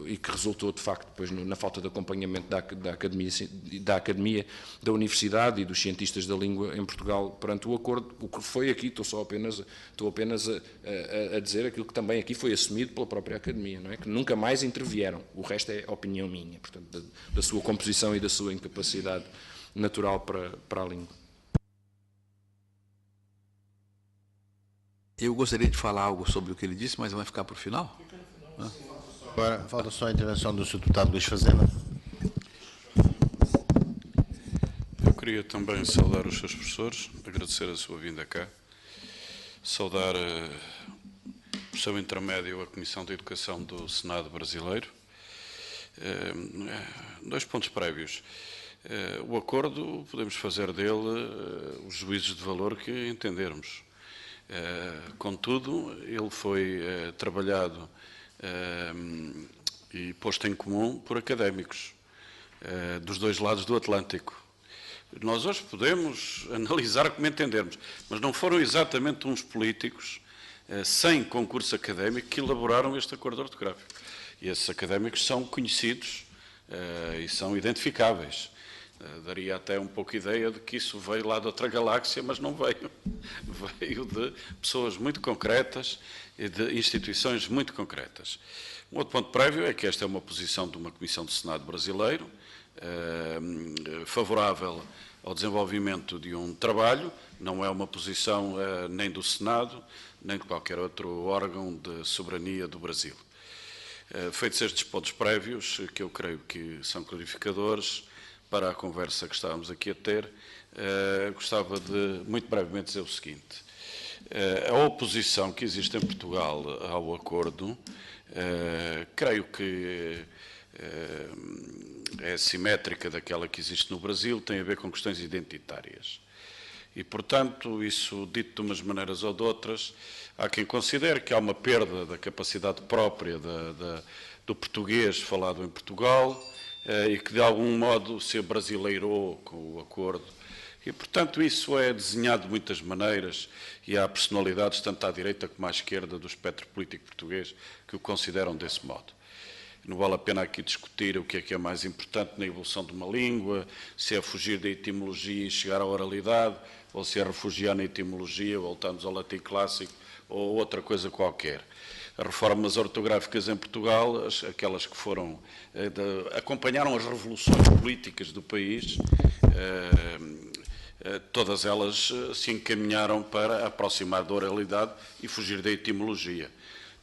e que resultou, de facto, depois na falta de acompanhamento da academia, da universidade e dos cientistas da língua em Portugal perante o acordo. O que foi aqui, estou apenas a dizer aquilo que também aqui foi assumido pela própria academia, não é? Que nunca mais intervieram. O resto é opinião minha, portanto, da sua composição e da sua incapacidade natural para a língua. Eu gostaria de falar algo sobre o que ele disse, mas vai ficar para o final? Agora, falta só a intervenção do Sr. Deputado Luís Fazenda. Eu queria também saudar os seus professores, agradecer a sua vinda cá, saudar, por seu intermédio, a Comissão de Educação do Senado Brasileiro. Dois pontos prévios. O acordo, podemos fazer dele os juízos de valor que entendermos. Contudo, ele foi trabalhado e posto em comum por académicos dos dois lados do Atlântico. Nós hoje podemos analisar como entendermos, mas não foram exatamente uns políticos sem concurso académico que elaboraram este acordo ortográfico. E esses académicos são conhecidos e são identificáveis. Daria até um pouco ideia de que isso veio lá de outra galáxia, mas não veio. Veio de pessoas muito concretas e de instituições muito concretas. Um outro ponto prévio é que esta é uma posição de uma Comissão do Senado brasileiro, favorável ao desenvolvimento de um trabalho, não é uma posição nem do Senado, nem de qualquer outro órgão de soberania do Brasil. Feitos estes pontos prévios, que eu creio que são clarificadores para a conversa que estávamos aqui a ter, gostava de, muito brevemente, dizer o seguinte. A oposição que existe em Portugal ao acordo, creio que é simétrica daquela que existe no Brasil, tem a ver com questões identitárias. E, portanto, isso dito de umas maneiras ou de outras, há quem considere que há uma perda da capacidade própria do português falado em Portugal e que, de algum modo, se abrasileirou com o acordo. E, portanto, isso é desenhado de muitas maneiras e há personalidades, tanto à direita como à esquerda do espectro político português, que o consideram desse modo. Não vale a pena aqui discutir o que é mais importante na evolução de uma língua, se é fugir da etimologia e chegar à oralidade, ou se é refugiar na etimologia, voltamos ao latim clássico, ou outra coisa qualquer. As reformas ortográficas em Portugal, aquelas que foram, acompanharam as revoluções políticas do país, todas elas se encaminharam para aproximar da oralidade e fugir da etimologia.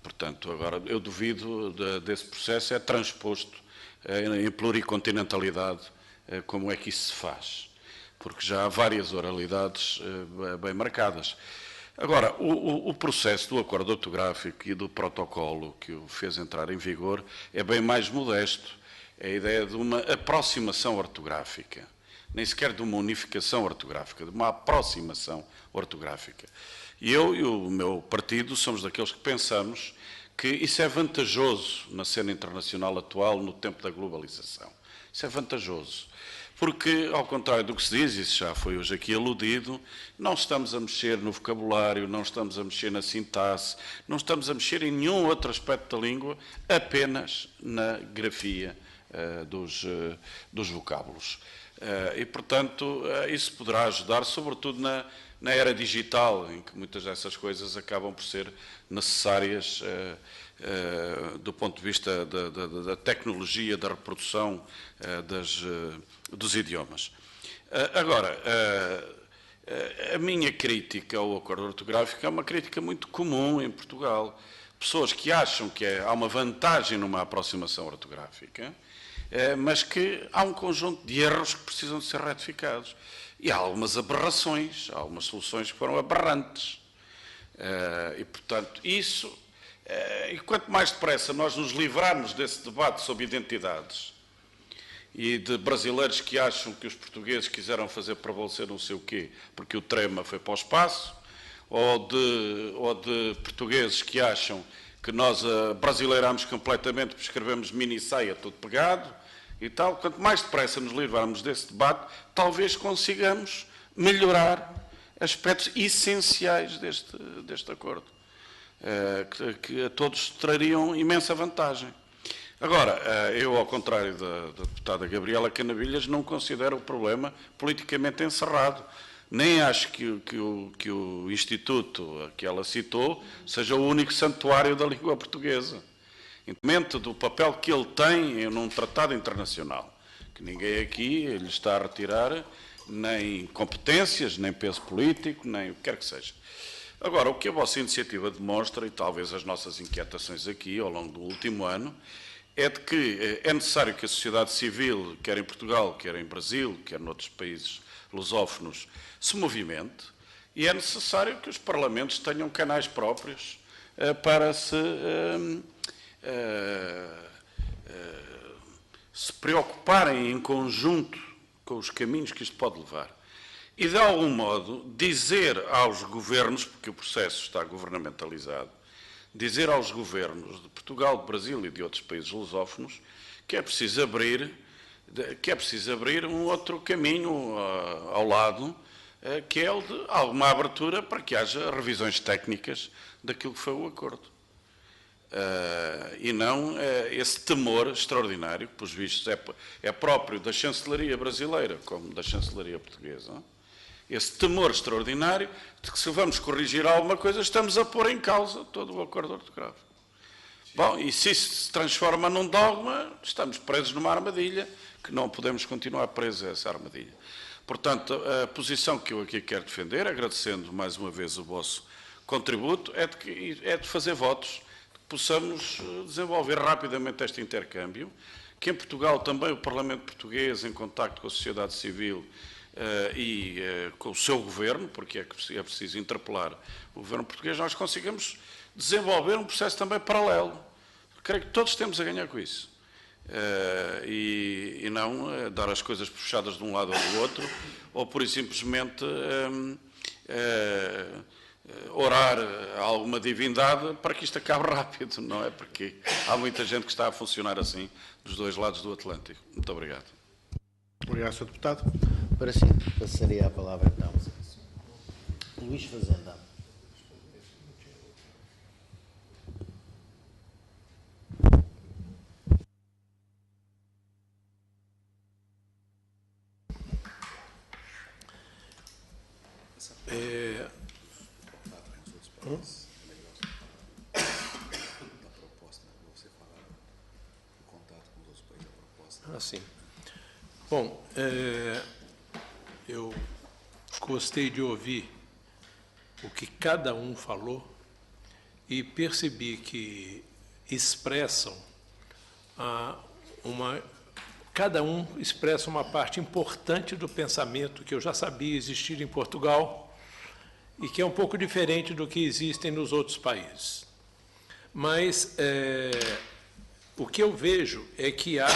Portanto, agora, eu duvido desse processo é transposto em pluricontinentalidade, como é que isso se faz, porque já há várias oralidades bem marcadas. Agora, o processo do acordo ortográfico e do protocolo que o fez entrar em vigor é bem mais modesto. É a ideia de uma aproximação ortográfica, nem sequer de uma unificação ortográfica, de uma aproximação ortográfica. E eu e o meu partido somos daqueles que pensamos que isso é vantajoso na cena internacional atual, no tempo da globalização. Isso é vantajoso. Porque, ao contrário do que se diz, isso já foi hoje aqui aludido, não estamos a mexer no vocabulário, não estamos a mexer na sintaxe, não estamos a mexer em nenhum outro aspecto da língua, apenas na grafia dos vocábulos. E, portanto, isso poderá ajudar, sobretudo na era digital, em que muitas dessas coisas acabam por ser necessárias do ponto de vista da tecnologia, da reprodução dos idiomas. Agora, a minha crítica ao acordo ortográfico é uma crítica muito comum em Portugal. Pessoas que acham que há uma vantagem numa aproximação ortográfica, mas que há um conjunto de erros que precisam de ser retificados. E há algumas aberrações, há algumas soluções que foram aberrantes. E, portanto, isso... E quanto mais depressa nós nos livrarmos desse debate sobre identidades e de brasileiros que acham que os portugueses quiseram fazer prevalecer não sei o quê, porque o trema foi para o espaço, ou de portugueses que acham que nós brasileiramos completamente porque escrevemos mini-saia tudo pegado e tal, quanto mais depressa nos livrarmos desse debate, talvez consigamos melhorar aspectos essenciais deste acordo, que a todos trariam imensa vantagem. Agora, eu, ao contrário da deputada Gabriela Canavilhas, não considero o problema politicamente encerrado. Nem acho que o Instituto que ela citou seja o único santuário da língua portuguesa. Independentemente do papel que ele tem num tratado internacional, que ninguém aqui lhe está a retirar nem competências, nem peso político, nem o que quer que seja. Agora, o que a vossa iniciativa demonstra, e talvez as nossas inquietações aqui ao longo do último ano, é de que é necessário que a sociedade civil, quer em Portugal, quer em Brasil, quer noutros países lusófonos, se movimente, e é necessário que os parlamentos tenham canais próprios para se preocuparem em conjunto com os caminhos que isto pode levar. E, de algum modo, dizer aos governos, porque o processo está governamentalizado, dizer aos governos de Portugal, de Brasil e de outros países lusófonos que é preciso abrir um outro caminho ao lado, que é o de alguma abertura para que haja revisões técnicas daquilo que foi o acordo. E não esse temor extraordinário, que, pelos vistos, é próprio da chancelaria brasileira como da chancelaria portuguesa. Esse temor extraordinário de que, se vamos corrigir alguma coisa, estamos a pôr em causa todo o acordo ortográfico. Bom, e se isso se transforma num dogma, estamos presos numa armadilha, que não podemos continuar presos a essa armadilha. Portanto, a posição que eu aqui quero defender, agradecendo mais uma vez o vosso contributo, é de fazer votos, que possamos desenvolver rapidamente este intercâmbio, que em Portugal também o Parlamento Português, em contacto com a sociedade civil e com o seu governo, porque é preciso interpelar o governo português, nós consigamos desenvolver um processo também paralelo. Creio que todos temos a ganhar com isso. E não dar as coisas puxadas de um lado ou do outro, ou por simplesmente orar a alguma divindade para que isto acabe rápido, não é? Porque há muita gente que está a funcionar assim dos dois lados do Atlântico. Muito obrigado. Obrigado, Sr. Deputado. Para si, passaria a palavra então. Luís Fazenda. Sim. Bom, eu gostei de ouvir o que cada um falou e percebi que expressam cada um expressa uma parte importante do pensamento que eu já sabia existir em Portugal e que é um pouco diferente do que existem nos outros países. Mas o que eu vejo é que há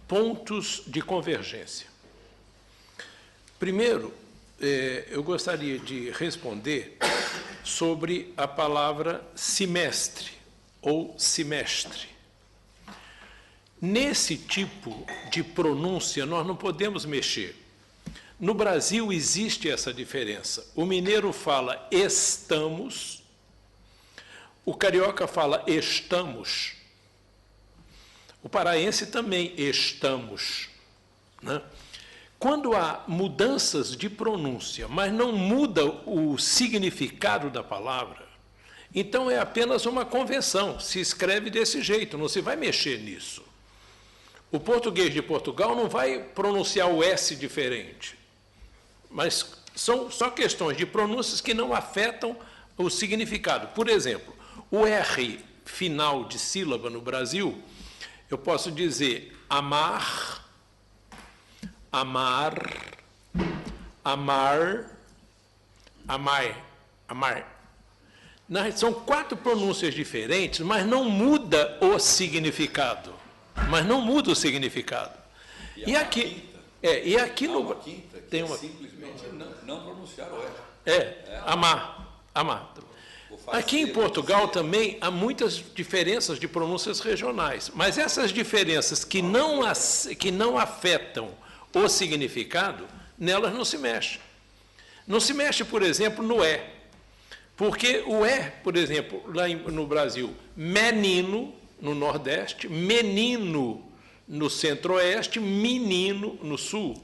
pontos de convergência. Primeiro, eu gostaria de responder sobre a palavra semestre ou semestre. Nesse tipo de pronúncia, nós não podemos mexer. No Brasil existe essa diferença. O mineiro fala estamos, o carioca fala estamos, o paraense também estamos, né? Quando há mudanças de pronúncia, mas não muda o significado da palavra, então é apenas uma convenção, se escreve desse jeito, não se vai mexer nisso. O português de Portugal não vai pronunciar o S diferente, mas são só questões de pronúncias que não afetam o significado. Por exemplo, o R final de sílaba no Brasil, eu posso dizer amar, amar, amar, amar, amar. São 4 pronúncias diferentes, mas não muda o significado. E aqui, e aqui no uma quinta, que tem é uma simplesmente não pronunciar o R. amar, amar. Aqui em Portugal também há muitas diferenças de pronúncias regionais, mas essas diferenças que não afetam o significado, nelas não se mexe. Não se mexe, por exemplo, no E. Porque o E, por exemplo, lá no Brasil, menino no Nordeste, menino no Centro-Oeste, menino no Sul.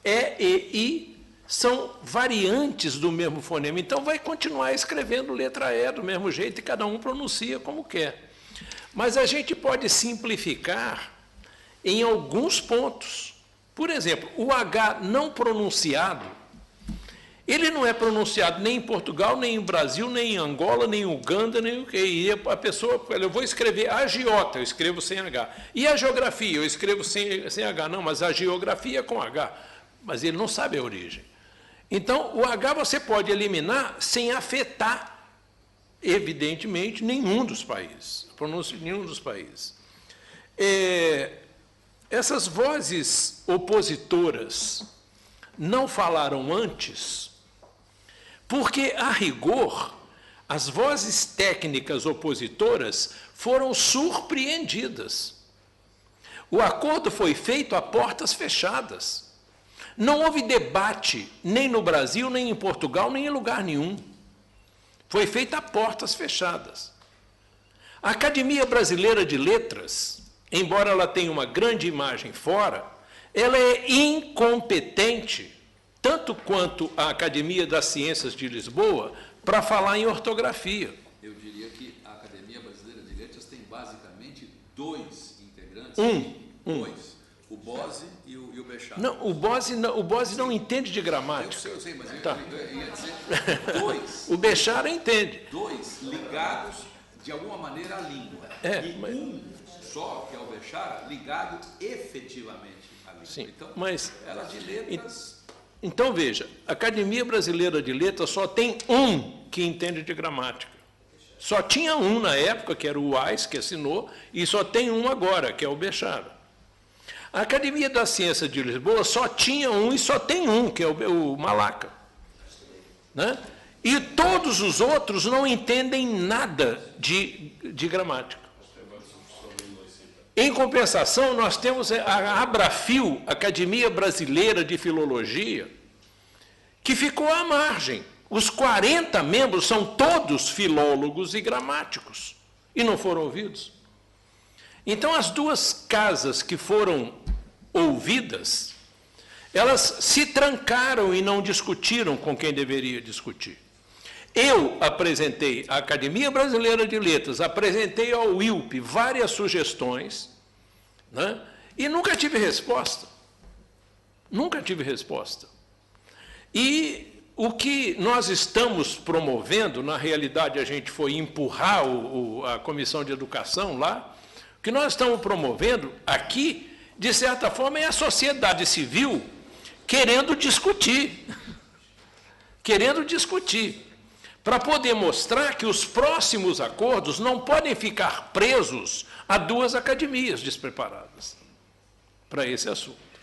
E I são variantes do mesmo fonema. Então, vai continuar escrevendo letra E do mesmo jeito e cada um pronuncia como quer. Mas a gente pode simplificar em alguns pontos. Por exemplo, o H não pronunciado, ele não é pronunciado nem em Portugal, nem em Brasil, nem em Angola, nem em Uganda, nem o quê. E a pessoa, eu vou escrever agiota, eu escrevo sem H. E a geografia, eu escrevo sem H. Não, mas a geografia é com H. Mas ele não sabe a origem. Então, o H você pode eliminar sem afetar, evidentemente, nenhum dos países. A pronúncia de nenhum dos países. Essas vozes opositoras não falaram antes, porque, a rigor, as vozes técnicas opositoras foram surpreendidas. O acordo foi feito a portas fechadas. Não houve debate nem no Brasil, nem em Portugal, nem em lugar nenhum. Foi feito a portas fechadas. A Academia Brasileira de Letras, embora ela tenha uma grande imagem fora, ela é incompetente, tanto quanto a Academia das Ciências de Lisboa, para falar em ortografia. Eu diria que a Academia Brasileira de Letras tem basicamente 2 integrantes. Dois. O Bose e o Bechara. Não, o Bose não entende de gramática. Eu sei, mas Tá. eu ia dizer 2. O Bechara entende. 2 ligados, de alguma maneira, à língua. Mas... um só, que é o Bechara, ligado efetivamente à língua. Sim, então, mas... ela de letras... Então, veja, a Academia Brasileira de Letras só tem um que entende de gramática. Só tinha um na época, que era o Weiss, que assinou, e só tem um agora, que é o Bechara. A Academia da Ciência de Lisboa só tinha um e só tem um, que é o Malaca. Né? E todos os outros não entendem nada de gramática. Em compensação, nós temos a Abrafil, Academia Brasileira de Filologia, que ficou à margem. Os 40 membros são todos filólogos e gramáticos, e não foram ouvidos. Então, as 2 casas que foram ouvidas, elas se trancaram e não discutiram com quem deveria discutir. Eu apresentei à Academia Brasileira de Letras, apresentei ao ILP várias sugestões, e nunca tive resposta. Nunca tive resposta. E o que nós estamos promovendo, na realidade a gente foi empurrar a Comissão de Educação lá, o que nós estamos promovendo aqui, de certa forma, é a sociedade civil querendo discutir, para poder mostrar que os próximos acordos não podem ficar presos a duas academias despreparadas para esse assunto.